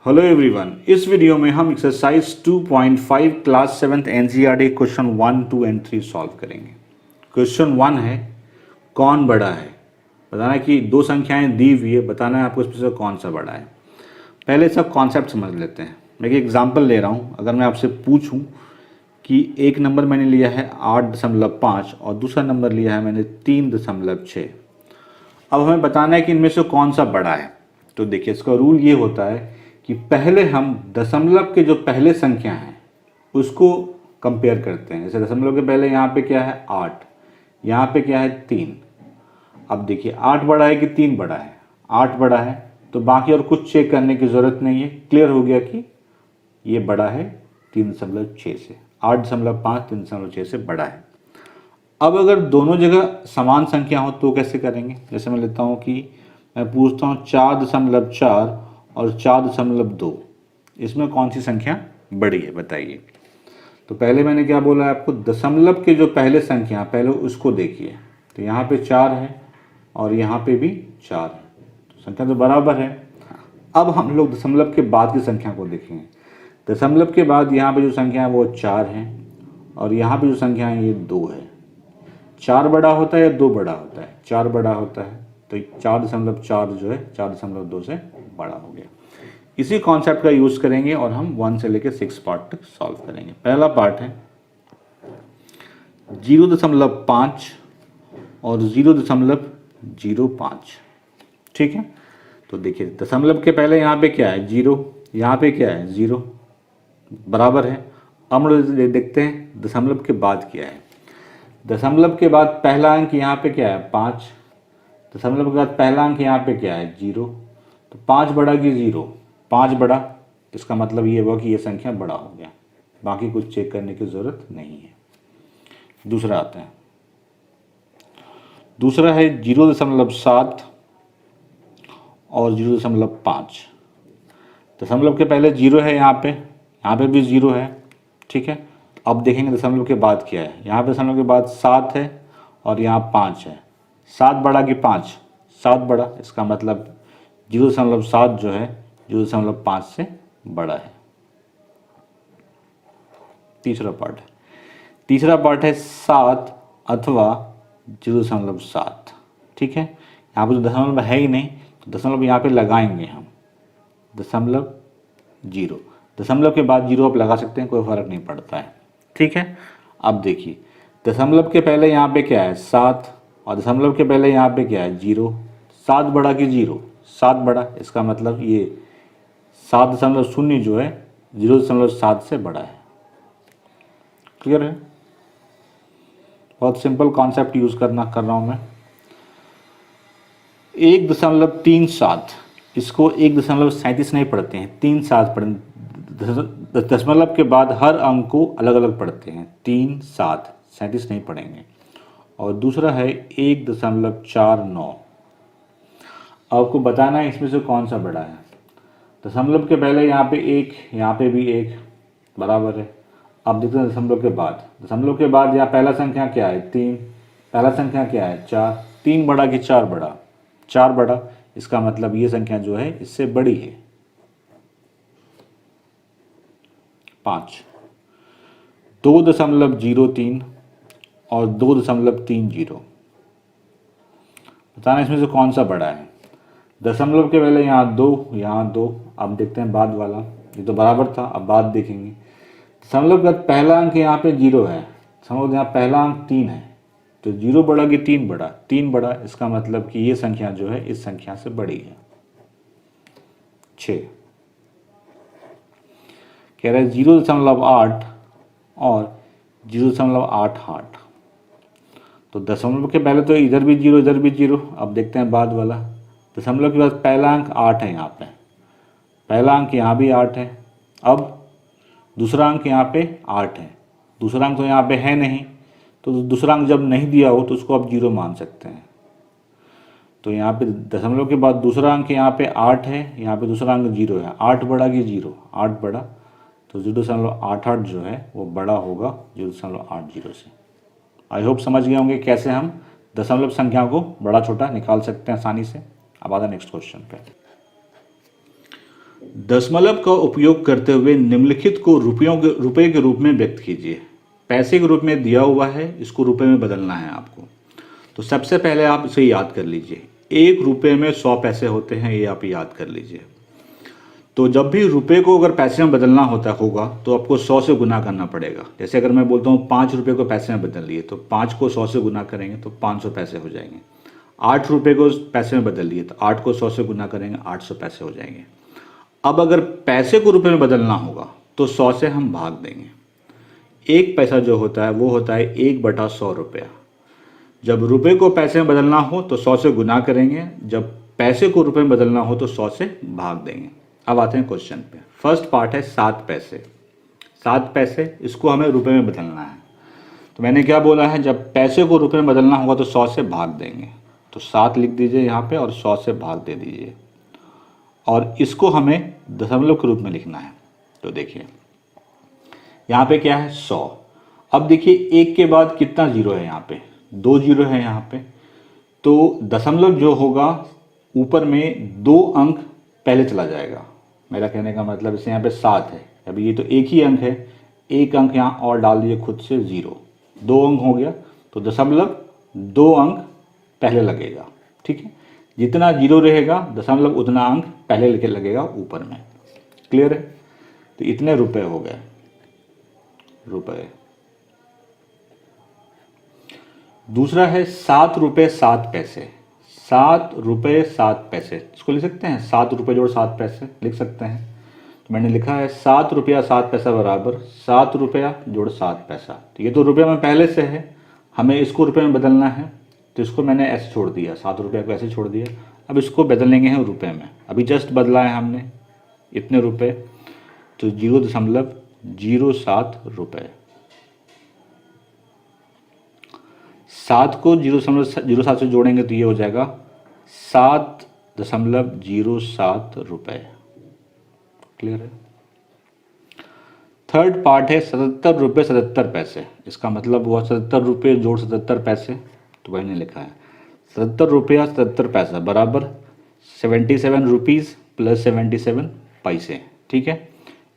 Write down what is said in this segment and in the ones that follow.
Hello everyone, इस video में हम exercise 2.5 class 7th NCERT question 1, 2 and 3 solve करेंगे। क्वेश्चन 1 है कौन बड़ा है। बताना है कि दो संख्याएं दी हुई है, बताना है आपको इसमें से कौन सा बड़ा है। पहले सब कॉन्सेप्ट समझ लेते हैं। मैं एक एग्जांपल ले रहा हूं। अगर मैं आपसे पूछूं कि एक नंबर मैंने लिया है 8.5 और दूसरा नंबर लिया है मैंने 3.6, अब हमें बताना है कि इनमें से कौन सा बड़ा है। तो देखिए, इसका रूल ये होता है कि पहले हम दशमलव के जो पहले संख्या हैं उसको कंपेयर करते हैं। जैसे दशमलव के पहले यहाँ पे क्या है 8, यहाँ पे क्या है 3। अब देखिए 8 बड़ा है कि 3 बड़ा है। 8 बड़ा है तो बाकी और कुछ चेक करने की ज़रूरत नहीं है, क्लियर हो गया कि ये बड़ा है 3.6 से। 8.5 3.6 से बड़ा है। अब अगर दोनों जगह समान संख्या हो तो कैसे करेंगे। जैसे मैं लेता हूँ कि मैं पूछता हूँ 4.4 और 4.2, इसमें कौन सी संख्या बड़ी है बताइए। तो पहले मैंने क्या बोला है आपको, दशमलव के जो पहले संख्या पहले उसको देखिए। तो यहाँ पे 4 है और यहाँ पे भी 4 है, तो संख्या तो बराबर है। अब हम लोग दशमलव के बाद की संख्या को देखेंगे। दशमलव के बाद यहाँ पे जो संख्या है वो 4 है और यहाँ पे जो संख्या है ये 2 है। 4 बड़ा होता है या 2 बड़ा होता है? 4 बड़ा होता है, तो 4.4 जो है 4.2 से बड़ा हो गया। इसी कॉन्सेप्ट का यूज़ करेंगे और हम 1 से लेकर 6 पार्ट तक सॉल्व करेंगे। पहला पार्ट है 0.5 और 0.05। ठीक है, तो देखिए दशमलव के पहले यहाँ पे क्या है 0, यहाँ पे क्या है 0, बराबर है। अब हम लोग देखते हैं दशमलव के बाद क्या है। दशमलव के बाद पहला अंक यहाँ पे क्या है 5, दशमलव के बाद पहला अंक यहाँ पे क्या है 0, तो 5 बड़ा कि 0, 5 बड़ा, इसका मतलब ये हुआ कि ये संख्या बड़ा हो गया। बाकी कुछ चेक करने की ज़रूरत नहीं है। दूसरा आता है, दूसरा है 0.7 और 0.5। दशमलव के पहले 0 है, यहाँ पे भी 0 है। ठीक है, अब देखेंगे दशमलव के बाद क्या है। यहाँ पे दशमलव के बाद 7 है और यहाँ 5 है। 7 बड़ा कि 5? 7 बड़ा, इसका मतलब 0.7 जो है 0.5 से बड़ा है। तीसरा पार्ट है 7 अथवा 0.7। ठीक है, यहाँ पर तो दशमलव है ही नहीं, तो दशमलव यहाँ पे लगाएंगे हम। दशमलव के बाद 0 आप लगा सकते हैं, कोई फर्क नहीं पड़ता है। ठीक है, अब देखिए दशमलव के पहले यहाँ पे क्या है 7 और दशमलव के पहले यहाँ पे क्या है 0। 7 बड़ा कि 0? 7 बड़ा, इसका मतलब ये 7.0 जो है 0.7 से बड़ा है। क्लियर है? बहुत सिंपल कॉन्सेप्ट यूज़ कर रहा हूँ मैं। 1.37, इसको 1.37 नहीं पढ़ते हैं, 3.7 पढ़ते। दशमलव के बाद हर अंक को अलग अलग पढ़ते हैं, 3.7, 37 नहीं पढ़ेंगे। और दूसरा है 1.49। आपको बताना है इसमें से कौन सा बड़ा है। दशमलव के पहले यहाँ पे 1, यहाँ पे भी 1, बराबर है। अब देखते हैं दशमलव के बाद यहाँ पहला संख्या क्या है 3, पहला संख्या क्या है 4। 3 बड़ा कि 4 बड़ा? 4 बड़ा, इसका मतलब ये संख्या जो है इससे बड़ी है। 5, 2.03 और 2.30। बताना इसमें से कौन सा बड़ा है। दशमलव के पहले यहाँ 2, यहाँ 2। अब देखते हैं बाद वाला, ये तो बराबर था, अब बाद देखेंगे। दशमलव का पहला अंक यहाँ पे 0 है, दशमलव यहाँ पहला अंक 3 है, तो 0 बड़ा कि 3 बड़ा? 3 बड़ा, इसका मतलब कि ये संख्या जो है इस संख्या से बड़ी है। 6 कह रहे हैं 0.8 और 0.88। तो दशमलव के पहले तो इधर भी 0 इधर भी 0। अब देखते हैं बाद वाला। दशमलव के बाद पहला अंक 8 है, यहाँ पे पहला अंक यहाँ भी 8 है। अब दूसरा अंक यहाँ पे 8 है, दूसरा अंक तो यहाँ पे है नहीं, तो दूसरा अंक जब नहीं दिया हो तो उसको आप 0 मान सकते हैं। तो यहाँ पे दशमलव के बाद दूसरा अंक यहाँ पे 8 है, यहाँ पे दूसरा अंक 0 है। 8 बड़ा कि 0? 8 बड़ा, तो 0.88 जो है वो बड़ा होगा 0.80 से। आई होप समझ गए होंगे कैसे हम दशमलव संख्या को बड़ा छोटा निकाल सकते हैं आसानी से। अब आता है नेक्स्ट क्वेश्चन पे। दशमलव का उपयोग करते हुए निम्नलिखित को रुपए के रूप में व्यक्त कीजिए। पैसे के रूप में दिया हुआ है, इसको रुपए में बदलना है आपको। तो सबसे पहले आप इसे याद कर लीजिए, 1 रुपये में 100 पैसे होते हैं, ये आप याद कर लीजिए। तो जब भी रुपए को अगर पैसे में बदलना होगा तो आपको 100 से गुना करना पड़ेगा। जैसे अगर मैं बोलता हूँ 5 रुपये को पैसे में बदल लिए, तो 5 को 100 से गुना करेंगे तो 500 पैसे हो जाएंगे। 8 रुपये को पैसे में बदल लिए तो 8 को 100 से गुना करेंगे, 800 पैसे हो जाएंगे। अब अगर पैसे को रुपए में बदलना होगा तो 100 से हम भाग देंगे। 1 पैसा जो होता है वो होता है 1/100 रुपया। जब रुपए को पैसे में बदलना हो तो 100 से गुना करेंगे, जब पैसे को रुपए में बदलना हो तो 100 से भाग देंगे। अब आते हैं क्वेश्चन पे। फर्स्ट पार्ट है 7 पैसे। 7 पैसे, इसको हमें रुपए में बदलना है। तो मैंने क्या बोला है, जब पैसे को रुपए में बदलना होगा तो 100 से भाग देंगे। तो 7 लिख दीजिए यहाँ पे और 100 से भाग दे दीजिए, और इसको हमें दशमलव के रूप में लिखना है। तो देखिए यहाँ पे क्या है, 100। अब देखिए 1 के बाद कितना जीरो है, यहाँ पे 2 जीरो है यहाँ पे। तो दशमलव जो होगा ऊपर में 2 अंक पहले चला जाएगा। मेरा कहने का मतलब इसे यहाँ पे 7 है, अभी ये तो एक ही अंक है, 1 अंक यहाँ और डाल दीजिए खुद से, 0। 2 अंक हो गया, तो दशमलव 2 अंक पहले लगेगा। ठीक है, जितना जीरो रहेगा दशमलव उतना अंक पहले लेके लगेगा ऊपर में। क्लियर है? तो इतने रुपए हो गए, रुपए। दूसरा है 7 रुपये 7 पैसे। 7 रुपये 7 पैसे, इसको लिख सकते हैं 7 रुपये जोड़ 7 पैसे लिख सकते हैं। तो मैंने लिखा है 7 रुपया 7 पैसा बराबर 7 रुपया जोड़ 7 पैसा। तो ये तो रुपये में पहले से है, हमें इसको रुपये में बदलना है, तो इसको मैंने ऐसे छोड़ दिया, 7 रुपये को ऐसे छोड़ दिया। अब इसको बदलेंगे हैं रुपये में, अभी जस्ट बदला है हमने इतने रुपये, तो 0.07 रुपये। 7 को 0.07 से जोड़ेंगे तो ये हो जाएगा 7.07 रुपये। क्लियर है? थर्ड पार्ट है 77 रुपये 77 पैसे। इसका मतलब हुआ 77 रुपये जोड़ 77 पैसे। तो मैंने लिखा है 77 रुपया 77 पैसा बराबर 77 रुपीज़ प्लस 77 पैसे। ठीक है,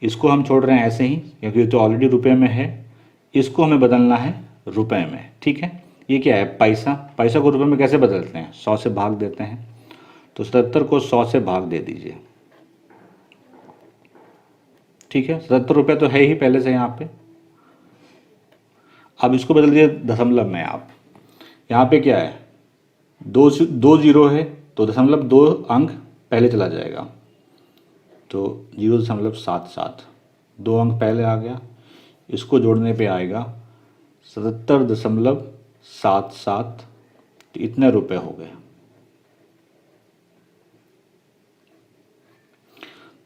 इसको हम छोड़ रहे हैं ऐसे ही क्योंकि तो ऑलरेडी रुपये में है, इसको हमें बदलना है रुपये में। ठीक है, ये क्या है, पैसा। पैसा को रुपये में कैसे बदलते हैं, 100 से भाग देते हैं। तो 77 को 100 से भाग दे दीजिए। ठीक है, 77 रुपये तो है ही पहले से यहाँ पे। अब इसको बदल दीजिए दशमलव में। आप यहाँ पे क्या है, 2 जीरो है तो दशमलव 2 अंक पहले चला जाएगा, तो 0.77, 2 अंक पहले आ गया। इसको जोड़ने पे आएगा 77.77, तो इतने रुपए हो गए।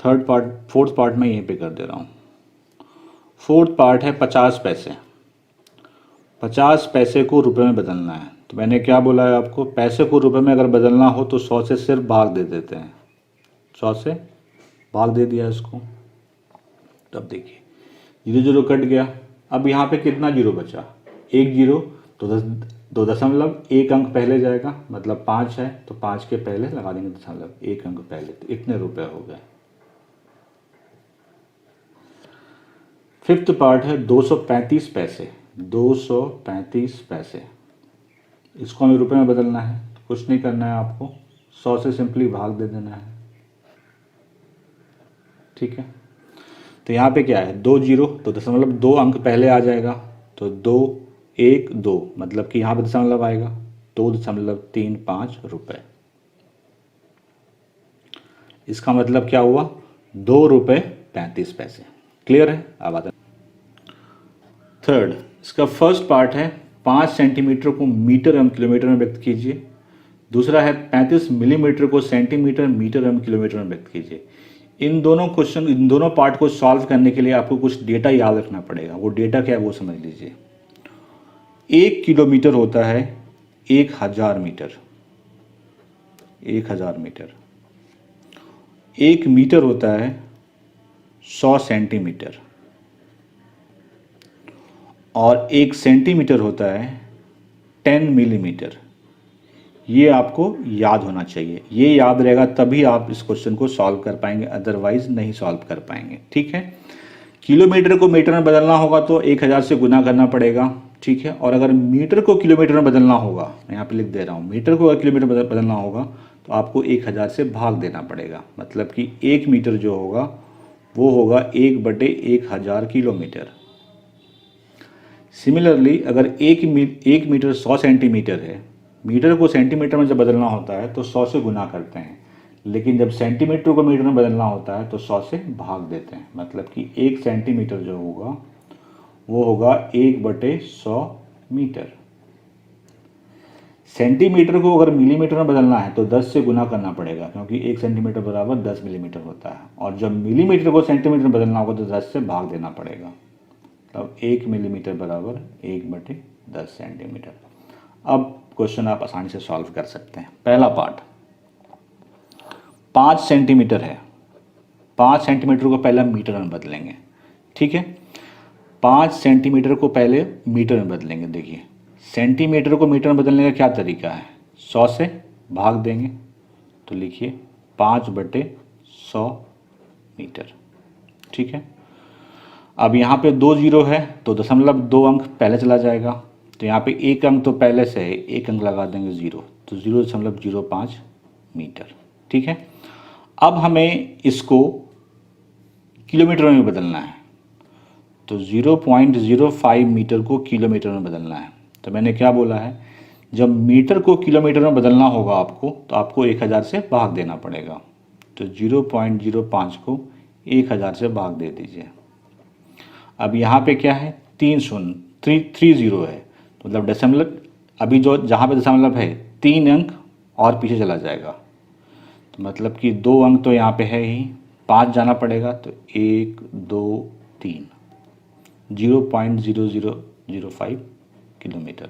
फोर्थ पार्ट में यहीं पे कर दे रहा हूँ। फोर्थ पार्ट है 50 पैसे। 50 पैसे को रुपए में बदलना है। तो मैंने क्या बोला है आपको, पैसे को रुपए में अगर बदलना हो तो 100 से सिर्फ भाग दे देते हैं। 100 से भाग दे दिया इसको, तब देखिए 0 कट गया। अब यहाँ पे कितना जीरो बचा, 1 जीरो, तो दशमलव 1 अंक पहले जाएगा, मतलब 5 है तो 5 के पहले लगा देंगे दशमलव 1 अंक पहले, तो इतने रुपए हो गए। फिफ्थ पार्ट है 235 पैसे। 235 पैसे, इसको हमें रुपए में बदलना है। कुछ नहीं करना है आपको, 100 से सिंपली भाग दे देना है। ठीक है, तो यहाँ पे क्या है, 2 जीरो, तो दशमलव 2 अंक पहले आ जाएगा, तो 2 1 2, मतलब कि यहाँ पे दशमलव आएगा 2.35 रुपये। इसका मतलब क्या हुआ, 2 रुपये 35 पैसे। क्लियर है? अब आता है थर्ड। इसका फर्स्ट पार्ट है 5 सेंटीमीटर को मीटर एवं किलोमीटर में व्यक्त कीजिए। दूसरा है 35 मिलीमीटर को सेंटीमीटर मीटर एवं किलोमीटर में व्यक्त कीजिए। इन दोनों पार्ट को सॉल्व करने के लिए आपको कुछ डेटा याद रखना पड़ेगा। वो डेटा क्या है वो समझ लीजिए। 1 किलोमीटर होता है 1000 मीटर। 1000 मीटर। 1 मीटर होता है 100 सेंटीमीटर, और 1 सेंटीमीटर होता है 10 मिलीमीटर। ये आपको याद होना चाहिए, ये याद रहेगा तभी आप इस क्वेश्चन को सॉल्व कर पाएंगे, अदरवाइज नहीं सॉल्व कर पाएंगे। ठीक है, किलोमीटर को मीटर में बदलना होगा तो 1000 से गुना करना पड़ेगा। ठीक है, और अगर मीटर को किलोमीटर में बदलना होगा, मैं यहाँ पे लिख दे रहा हूँ, मीटर को अगर किलोमीटर बदलना होगा तो आपको 1000 से भाग देना पड़ेगा। मतलब कि 1 मीटर जो होगा वो होगा 1/1000 किलोमीटर। सिमिलरली अगर एक मीटर 100 सेंटीमीटर है, मीटर को सेंटीमीटर में जब बदलना होता है तो 100 से गुना करते हैं, लेकिन जब सेंटीमीटर को मीटर में बदलना होता है तो 100 से भाग देते हैं। मतलब कि 1 सेंटीमीटर जो होगा वो होगा 1/100 मीटर। सेंटीमीटर को अगर मिलीमीटर में बदलना है तो 10 से गुना करना पड़ेगा, क्योंकि 1 सेंटीमीटर बराबर 10 मिलीमीटर होता है, और जब मिलीमीटर को सेंटीमीटर में बदलना होगा तो 10 से भाग देना पड़ेगा। तब 1 मिलीमीटर बराबर 1/10 सेंटीमीटर। अब क्वेश्चन आप आसानी से सॉल्व कर सकते हैं। पहला पार्ट 5 सेंटीमीटर है, 5 सेंटीमीटर को पहले मीटर में बदलेंगे। ठीक है, 5 सेंटीमीटर को पहले मीटर में बदलेंगे। देखिए सेंटीमीटर को मीटर में बदलने का क्या तरीका है, 100 से भाग देंगे, तो लिखिए 5/100 मीटर। ठीक है, अब यहाँ पे 2 जीरो है तो 0.2 अंक पहले चला जाएगा, तो यहाँ पे 1 अंक तो पहले से है, 1 अंक लगा देंगे 0, तो 0.05 मीटर। ठीक है, अब हमें इसको किलोमीटर में बदलना है, तो 0.05 मीटर को किलोमीटर में बदलना है। तो मैंने क्या बोला है, जब मीटर को किलोमीटर में बदलना होगा आपको तो आपको 1000 से भाग देना पड़ेगा। तो 0.05 को 1000 से भाग दे दीजिए। अब यहाँ पे क्या है, 3 जीरो है, तो मतलब दशमलव, अभी जो जहाँ पे दशमलव है 3 अंक और पीछे चला जाएगा, तो मतलब कि 2 अंक तो यहाँ पे है ही, 5 जाना पड़ेगा, तो 1 2 3, 0.0005 किलोमीटर।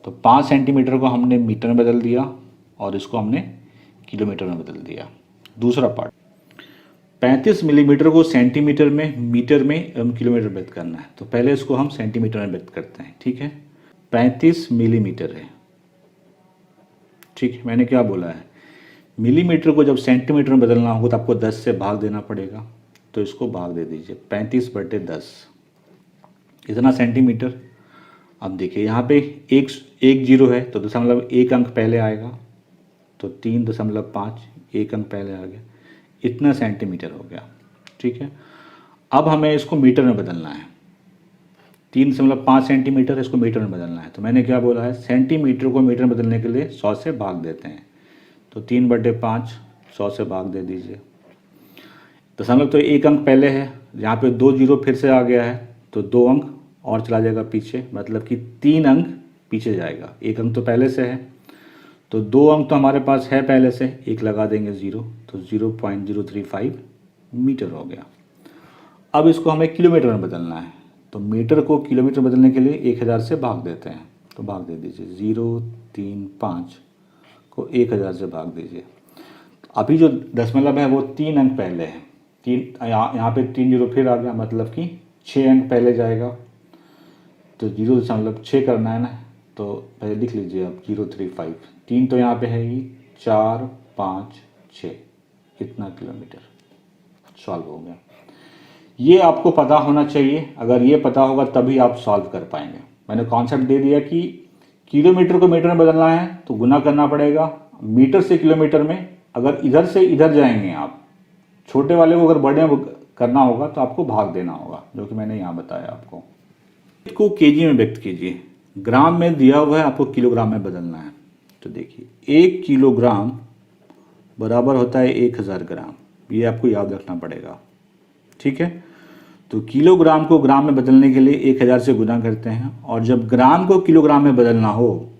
तो 5 सेंटीमीटर को हमने मीटर में बदल दिया और इसको हमने किलोमीटर में बदल दिया। दूसरा पार्ट 35 मिलीमीटर को सेंटीमीटर में, मीटर में एवं किलोमीटर में व्यक्त करना है, तो पहले इसको हम सेंटीमीटर में व्यक्त करते हैं। ठीक है, 35 मिलीमीटर है। ठीक है, मैंने क्या बोला है, मिलीमीटर को जब सेंटीमीटर में बदलना होगा तो आपको 10 से भाग देना पड़ेगा, तो इसको भाग दे दीजिए, 35/10 इतना सेंटीमीटर। अब देखिए यहाँ पे एक जीरो है तो 1 अंक पहले आएगा, तो 3.5, 1 अंक पहले आ गया, इतना सेंटीमीटर हो गया। ठीक है, अब हमें इसको मीटर में बदलना है, 3.5 सेंटीमीटर, इसको मीटर में बदलना है। तो मैंने क्या बोला है, सेंटीमीटर को मीटर में बदलने के लिए 100 से भाग देते हैं, तो 3/5 100 से भाग दे दीजिए। दशमलव तो 1 अंक पहले है, यहाँ पे 2 जीरो फिर से आ गया है, तो 2 अंक और चला जाएगा पीछे, मतलब कि 3 अंक पीछे जाएगा, 1 अंक तो पहले से है, तो 2 अंक तो हमारे पास है पहले से, 1 लगा देंगे 0, तो 0.035 मीटर हो गया। अब इसको हमें किलोमीटर में बदलना है, तो मीटर को किलोमीटर बदलने के लिए 1000 से भाग देते हैं, तो भाग दे दीजिए, 0.35 को 1000 से भाग दीजिए। अभी जो दशमलव है वो 3 अंक पहले है, यहाँ पे 3 जीरो फिर आ गया, मतलब कि 6 अंक पहले जाएगा, तो 0.6 करना है ना, तो पहले लिख लीजिए आप 035, 3 तो यहाँ पे है ही, 4 5 6, इतना किलोमीटर सॉल्व हो गया। ये आपको पता होना चाहिए, अगर ये पता होगा तभी आप सॉल्व कर पाएंगे। मैंने कॉन्सेप्ट दे दिया कि किलोमीटर को मीटर में बदलना है तो गुना करना पड़ेगा, मीटर से किलोमीटर में अगर इधर से इधर जाएंगे आप, छोटे वाले को अगर बड़े में करना होगा तो आपको भाग देना होगा, जो कि मैंने यहाँ बताया आपको। इसको केजी में व्यक्त कीजिए, ग्राम में दिया हुआ है, आपको किलोग्राम में बदलना है। तो देखिए 1 किलोग्राम बराबर होता है 1000 ग्राम, ये आपको याद रखना पड़ेगा। ठीक है, तो किलोग्राम को ग्राम में बदलने के लिए 1000 से गुना करते हैं, और जब ग्राम को किलोग्राम में बदलना हो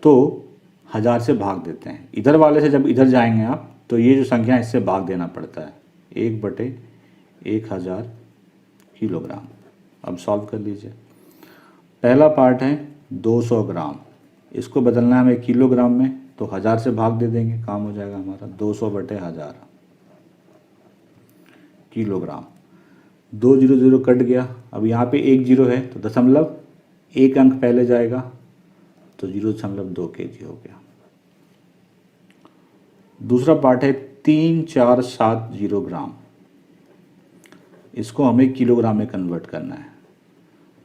तो 1000 से भाग देते हैं। इधर वाले से जब इधर जाएंगे आप तो ये जो संख्या इससे भाग देना पड़ता है, 1/1000 किलोग्राम। अब सॉल्व कर लीजिए। पहला पार्ट है 200 ग्राम, इसको बदलना है हमें किलोग्राम में, तो 1000 से भाग दे देंगे, काम हो जाएगा हमारा 200/1000 किलोग्राम। 2 जीरो जीरो कट गया, अब यहाँ पे 1 जीरो है तो दशमलव 1 अंक पहले जाएगा, तो 0.2 kg हो गया। दूसरा पार्ट है 3470 ग्राम, इसको हमें किलोग्राम में कन्वर्ट करना है।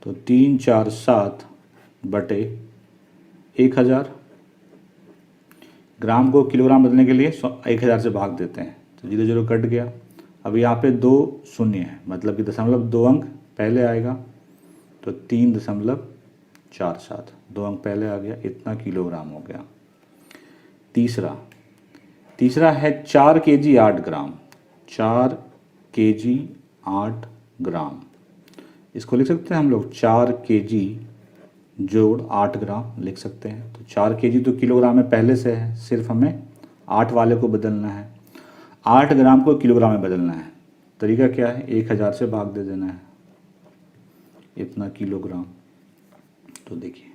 तो 347 बटे 1000, ग्राम को किलोग्राम बदलने के लिए 1000 से भाग देते हैं, तो 0 कट गया। अब यहाँ पे 2 शून्य है, मतलब कि 0.2 अंक पहले आएगा, तो 3.47 2 अंक पहले आ गया, इतना किलोग्राम हो गया। तीसरा है 4 kg 8 ग्राम, 4 kg 8 ग्राम, इसको लिख सकते हैं हम लोग 4 kg जोड़ 8 ग्राम लिख सकते हैं। तो 4 kg तो किलोग्राम में पहले से है, सिर्फ हमें 8 वाले को बदलना है, 8 ग्राम को किलोग्राम में बदलना है। तरीका क्या है, 1000 से भाग दे देना है, इतना किलोग्राम। तो देखिए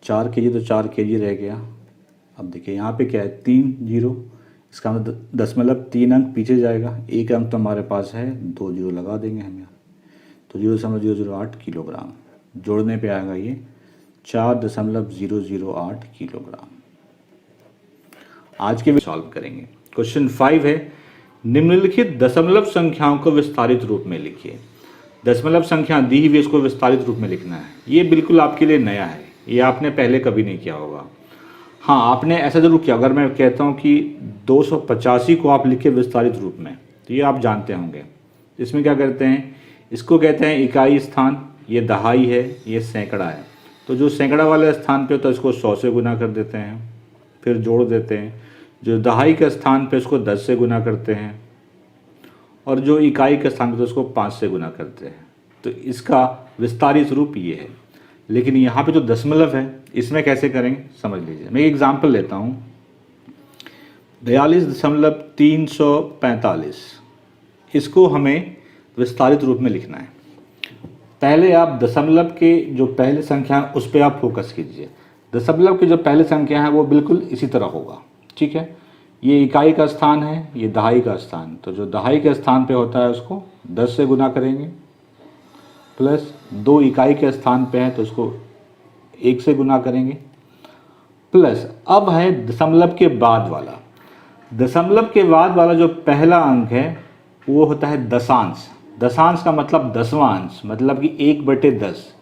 4 kg तो 4 kg रह गया। अब देखिए यहाँ पे क्या है, 3 0, इसका मतलब 3 अंक पीछे जाएगा, 1 अंक तो हमारे पास है, 2 0 लगा देंगे हम यहाँ, तो 0.008 किलोग्राम। जोड़ने पे आएगा ये 4.008 किलोग्राम। आज के सॉल्व करेंगे। क्वेश्चन 5 है, निम्नलिखित दशमलव संख्याओं को विस्तारित रूप में लिखिए। दशमलव संख्या दी हुई, इसको विस्तारित रूप में लिखना है। ये बिल्कुल आपके लिए नया है, ये आपने पहले कभी नहीं किया होगा। हाँ, आपने ऐसा जरूर किया, अगर मैं कहता हूँ कि 285 को आप लिखे विस्तारित रूप में, तो ये आप जानते होंगे। इसमें क्या करते हैं, इसको कहते हैं इकाई स्थान, ये दहाई है, ये सैकड़ा है। तो जो सैकड़ा वाले स्थान पे तो इसको 100 से गुना कर देते हैं, फिर जोड़ देते हैं। जो दहाई के स्थान पे उसको 10 से गुना करते हैं, और जो इकाई के स्थान पे तो उसको 5 से गुना करते हैं। तो इसका विस्तारित रूप ये है। लेकिन यहाँ पे जो दशमलव है, इसमें कैसे करेंगे समझ लीजिए। मैं एक एग्जाम्पल लेता हूँ, 42.345, इसको हमें विस्तारित रूप में लिखना है। पहले आप दशमलव के जो पहले संख्या है उस पर आप फोकस कीजिए। दशमलव की जो पहले संख्या है वो बिल्कुल इसी तरह होगा, ठीक है। ये इकाई का स्थान है, ये दहाई का स्थान, तो जो दहाई के स्थान पे होता है उसको 10 से गुना करेंगे, प्लस 2 इकाई के स्थान पे है तो उसको 1 से गुना करेंगे, प्लस अब है दशमलव के बाद वाला। दशमलव के बाद वाला जो पहला अंक है वो होता है दशांश। दशांश का मतलब 10वां अंश, मतलब कि 1/10।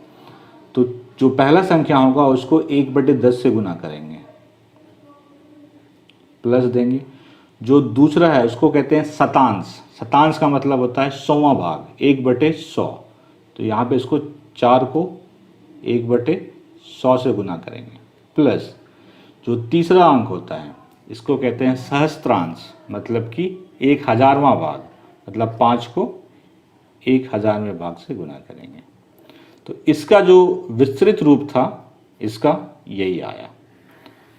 तो जो पहला संख्या होगा उसको 1/10 से गुना करेंगे, प्लस देंगे। जो दूसरा है उसको कहते हैं शतांश। शतांश का मतलब होता है 100वां भाग, 1/100। तो यहाँ पे इसको 4 को 1/100 से गुना करेंगे, प्लस जो तीसरा अंक होता है इसको कहते हैं सहस्त्रांश, मतलब कि 1000वां भाग, मतलब 5 को 1000वें भाग से गुना करेंगे। तो इसका जो विस्तृत रूप था इसका यही आया,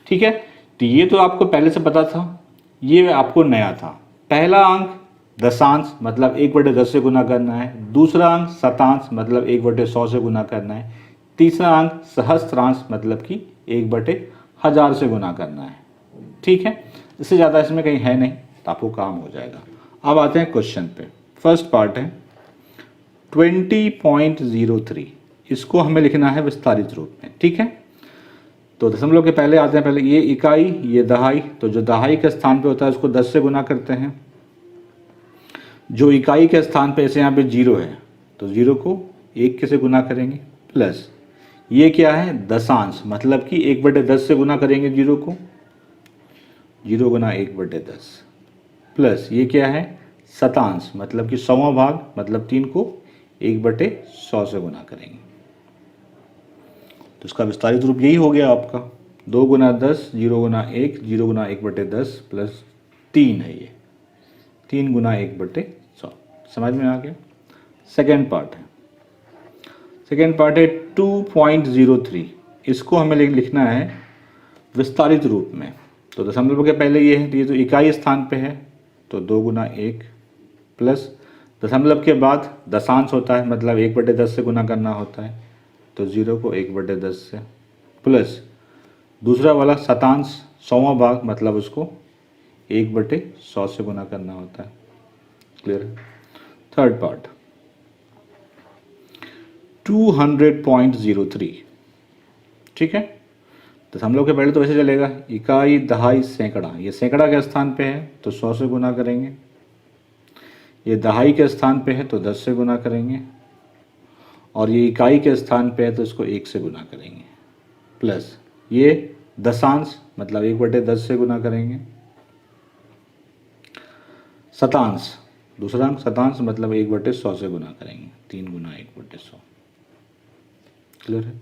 ठीक है। तो ये तो आपको पहले से पता था, ये आपको नया था। पहला अंक दशांश मतलब 1/10 से गुना करना है, दूसरा अंक शतांश मतलब 1/100 से गुना करना है, तीसरा अंक सहस्त्रांश मतलब कि 1/1000 से गुना करना है, ठीक है। इससे ज़्यादा इसमें कहीं है नहीं, तो आपको काम हो जाएगा। अब आते हैं क्वेश्चन पे। फर्स्ट पार्ट है 20.03, इसको हमें लिखना है विस्तारित रूप में, ठीक है। तो दशमलव के पहले आते हैं, पहले ये इकाई, ये दहाई। तो जो दहाई के स्थान पे होता है उसको 10 से गुना करते हैं। जो इकाई के स्थान पे, जैसे यहाँ पे 0 है तो 0 को 1 से गुना करेंगे, प्लस ये क्या है दशांश, मतलब कि 1/10 से गुना करेंगे 0 को, 0 गुना 1/10, प्लस ये क्या है शतांश, मतलब कि 100वां भाग, मतलब 3 को 1/100 से गुना करेंगे। तो इसका विस्तारित रूप यही हो गया आपका 2 गुना 10, 0 गुना 1, 0 गुना 1/10 प्लस 3 है, ये 3 गुना 1/100। समझ में आ गया। सेकेंड पार्ट है 2.03, इसको हमें लिखना है विस्तारित रूप में। तो दशमलव के पहले ये है, तो ये तो इकाई स्थान पे है, तो 2 गुना 1, प्लस दशमलव के बाद दशांश होता है, मतलब 1/10 से गुना करना होता है, तो 0 को 1/10 से, प्लस दूसरा वाला शतांश 100वां भाग, मतलब उसको 1/100 से गुना करना होता है। क्लियर है। थर्ड पार्ट 200.03, ठीक है। दशमलव के पहले तो वैसे चलेगा, इकाई, दहाई, सैकड़ा। ये सैकड़ा के स्थान पे है तो 100 से गुना करेंगे, ये दहाई के स्थान पे है तो 10 से गुना करेंगे, और ये इकाई के स्थान पे है तो इसको 1 से गुना करेंगे, प्लस ये दशांश मतलब 1/10 से गुना करेंगे, शतांश दूसरा अंक शतांश मतलब 1/100 से गुना करेंगे, 3 गुना 1/100। क्लियर है।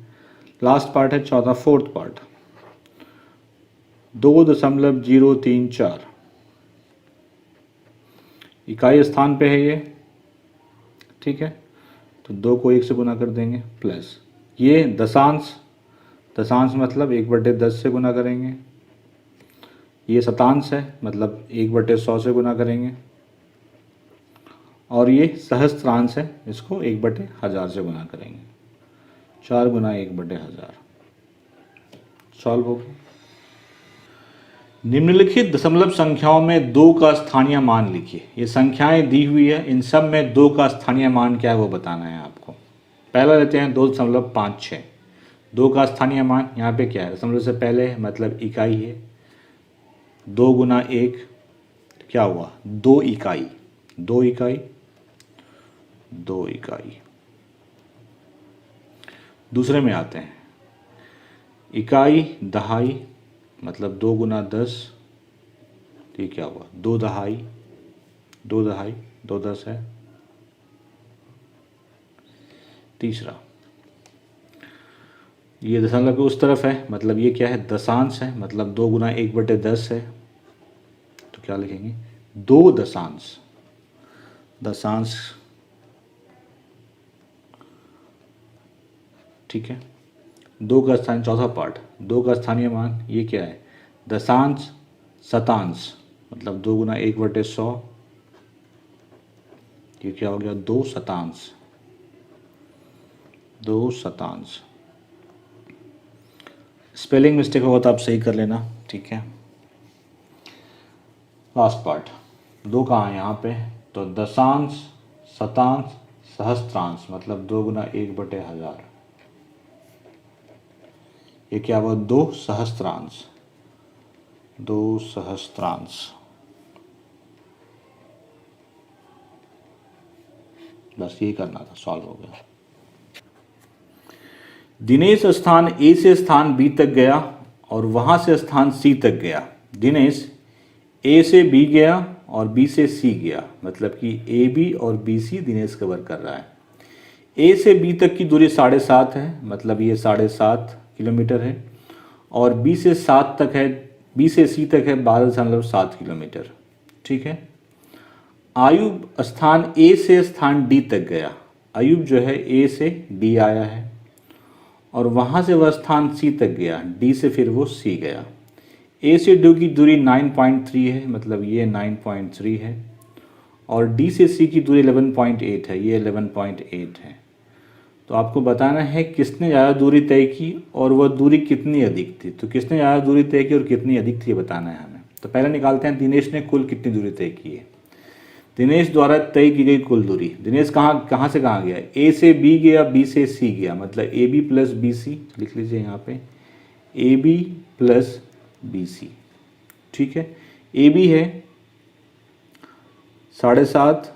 लास्ट पार्ट है चौथा, फोर्थ पार्ट, 2.034 इकाई स्थान पे है ये, ठीक है, तो 2 को 1 से गुना कर देंगे, प्लस ये दशांश, दशांश मतलब 1/10 से गुना करेंगे, ये शतांश है मतलब 1/100 से गुना करेंगे, और ये सहस्त्रांश है, इसको 1/1000 से गुना करेंगे, 4 गुना 1/1000। सॉल्व हो गया। निम्नलिखित दशमलव संख्याओं में 2 का स्थानीय मान लिखिए। ये संख्याएं दी हुई है, इन सब में 2 का स्थानीय मान क्या है वो बताना है आपको। पहला लेते हैं 2.56। 2 का स्थानीय मान यहाँ पे क्या है, दशमलव से पहले मतलब इकाई है, 2 गुना 1 क्या हुआ, 2 इकाई, 2 इकाई, 2 इकाई। दूसरे में आते हैं, इकाई, दहाई मतलब 2 गुना 10, ये क्या हुआ, 2 दहाई, 2 दहाई, 2 10 है। तीसरा, ये दशमलव के उस तरफ है मतलब ये क्या है, दशांश है मतलब 2 गुना 1/10 है, तो क्या लिखेंगे, 2 दशांश, दशांश, ठीक है। 2 का स्थानीय, चौथा पार्ट, 2 का स्थानीय मान ये क्या है, दशांश, शतांश मतलब 2 गुना 1/100, ये क्या हो गया, 2 शतांश, 2 शतांश। स्पेलिंग मिस्टेक होगा तो आप सही कर लेना, ठीक है। लास्ट पार्ट, 2 कहाँ है यहाँ पे, तो दशांश, शतांश, सहस्त्रांश मतलब 2 गुना 1/1000, ये क्या हुआ, 2 सहस्त्रांश, 2 सहस्त्रांश। बस ये करना था, सॉल्व हो गया। दिनेश स्थान ए से स्थान बी तक गया और वहां से स्थान सी तक गया। दिनेश ए से बी गया और बी से सी गया, मतलब कि ए बी और बी सी दिनेश कवर कर रहा है। ए से बी तक की दूरी 7.5 है, मतलब ये 7.5 किलोमीटर है, और बी से 7 तक है, बी से सी तक है 12.7 किलोमीटर, ठीक है। आयुब स्थान ए से स्थान डी तक गया। आयुब जो है ए से डी आया है और वहाँ से वह स्थान सी तक गया, डी से फिर वो सी गया। ए से डी की दूरी 9.3 है, मतलब ये 9.3 है, और डी से सी की दूरी 11.8 है, ये 11.8 है। तो आपको बताना है किसने ज़्यादा दूरी तय की और वह दूरी कितनी अधिक थी। तो किसने ज़्यादा दूरी तय की और कितनी अधिक थी ये बताना है हमें। तो पहले निकालते हैं दिनेश ने कुल कितनी दूरी तय की है। दिनेश द्वारा तय की गई कुल दूरी, दिनेश कहाँ से कहाँ गया, ए से बी गया, बी से सी गया, मतलब A B plus B C लिख लीजिए यहाँ पे, A B plus B C, ठीक है। ए बी है 7.5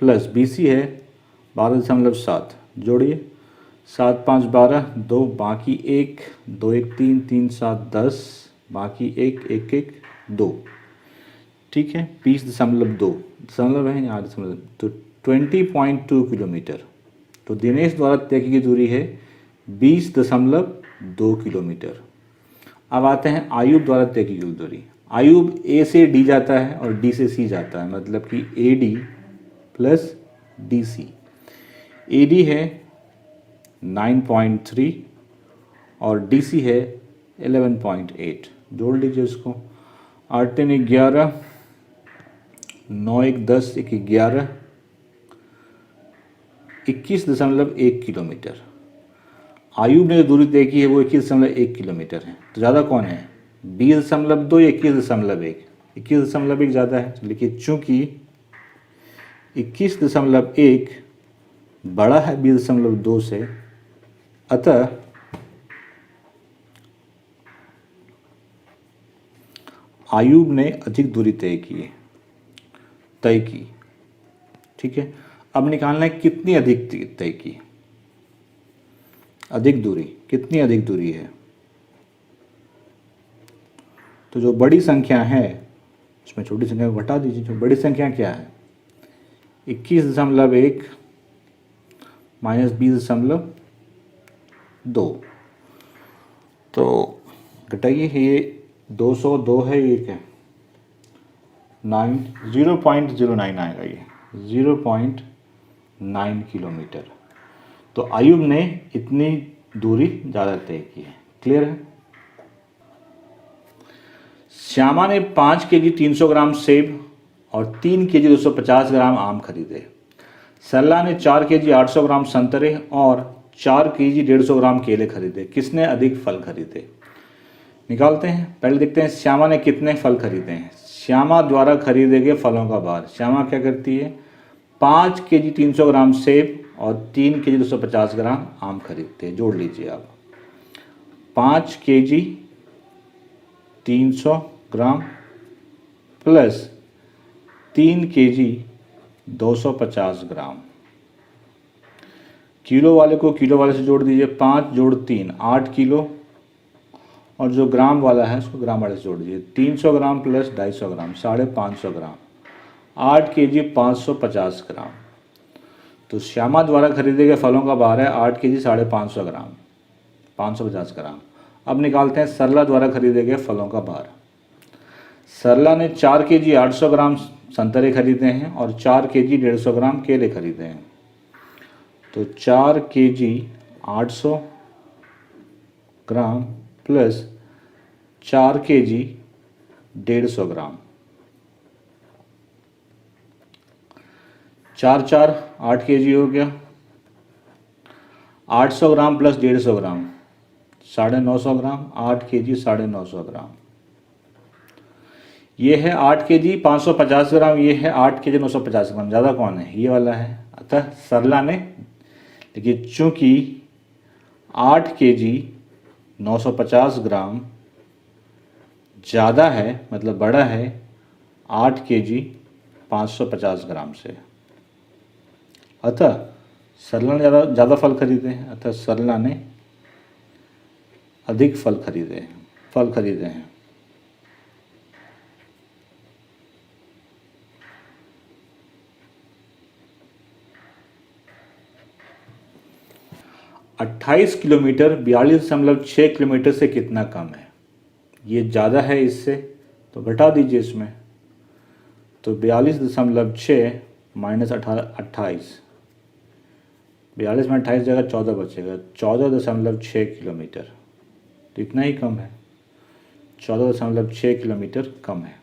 प्लस बी सी है 12.7, जोड़िए 7 5 12, 2 बाकी 1, 2 1 3, 3 7 10, बाकी 1 1 1 2, ठीक है। 20.2 दशमलव है यहाँ दशमलव, तो 20.2 किलोमीटर। तो दिनेश द्वारा तय की दूरी है 20.2 किलोमीटर। अब आते हैं आयुब द्वारा तय की गई दूरी। आयुब ए से डी जाता है और डी से सी जाता है, मतलब कि A D plus D C. A D है 9.3 और डी सी है 11.8, जोड़ लीजिए इसको। 8 3 11, 9 1 10, 1 11, 21.1 किलोमीटर। आयुब ने जो दूरी तय की है वो 21.1 किलोमीटर है। तो ज़्यादा कौन है, 20.2 या 21.1? 21.1 ज़्यादा है, लेकिन चूँकि 21.1 बड़ा है 20.2 से, अतः आयुब ने अधिक दूरी तय की। ठीक है, अब निकालना है कितनी अधिक तय की। अधिक दूरी, कितनी अधिक दूरी है? तो जो बड़ी संख्या है उसमें छोटी संख्या को घटा दीजिए। जो बड़ी संख्या क्या है? 21.1 माइनस 20.2। तो घटाइए, ये 202 है, ये क्या 0.09 आएगा, ये 0.9 किलोमीटर। तो आयुब ने इतनी दूरी ज़्यादा तय की है। क्लियर है? श्यामा ने 5 केजी 300 ग्राम सेब और 3 केजी 250 ग्राम आम खरीदे। सरला ने 4 केजी 800 ग्राम संतरे और 4 केजी 150 ग्राम केले खरीदे। किसने अधिक फल खरीदे? निकालते हैं। पहले देखते हैं श्यामा ने कितने फल खरीदे हैं। श्यामा द्वारा खरीदे गए फलों का भार। श्यामा क्या करती है? 5 केजी 300 ग्राम सेब और 3 केजी 250 ग्राम आम खरीदते हैं। जोड़ लीजिए आप। 5 केजी 300 ग्राम प्लस 3 केजी 250 ग्राम। किलो वाले को किलो वाले से जोड़ दीजिए। 5 जोड़ 3 8 किलो, और जो ग्राम वाला है उसको ग्राम वाले से जोड़ दीजिए। 300 ग्राम प्लस 250 ग्राम 550 ग्राम, 8 केजी 550 ग्राम। तो श्यामा द्वारा खरीदे गए फलों का भार है 8 केजी 550 ग्राम, 550 ग्राम। अब निकालते हैं सरला द्वारा खरीदे गए फलों का भार। सरला ने 4 केजी 800 ग्राम संतरे खरीदे हैं और 4 केजी 150 ग्राम केले खरीदे हैं। तो 4 केजी 800 ग्राम प्लस 4 केजी 150 ग्राम, 4 4 8 केजी हो गया। 800 ग्राम प्लस 150 ग्राम 950 ग्राम, 8 केजी 950 ग्राम। ये है 8 केजी 550 ग्राम, ये है 8 केजी 950 ग्राम। ज़्यादा कौन है? ये वाला है। अतः सरला ने, देखिए चूँकि 8 केजी 950 ग्राम ज़्यादा है, मतलब बड़ा है 8 केजी 550 ग्राम से, अतः सरला ने ज़्यादा फल खरीदे हैं। अतः सरला ने अधिक फल खरीदे हैं। अट्ठाईस किलोमीटर 42.6 किलोमीटर से कितना कम है? ये ज़्यादा है इससे, तो घटा दीजिए इसमें। तो 42.6 माइनस 28, 42 में 28 जगह 14 बचेगा, 14.6 किलोमीटर। तो इतना ही कम है, 14.6 किलोमीटर कम है।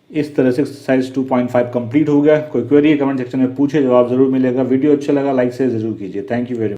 इस तरह से एक्सरसाइज 2.5 कंप्लीट हो गया। कोई क्वेरी कमेंट सेक्शन में पूछे, जवाब जरूर मिलेगा। वीडियो अच्छा लगा लाइक से ज़रूर कीजिए। Thank you very much.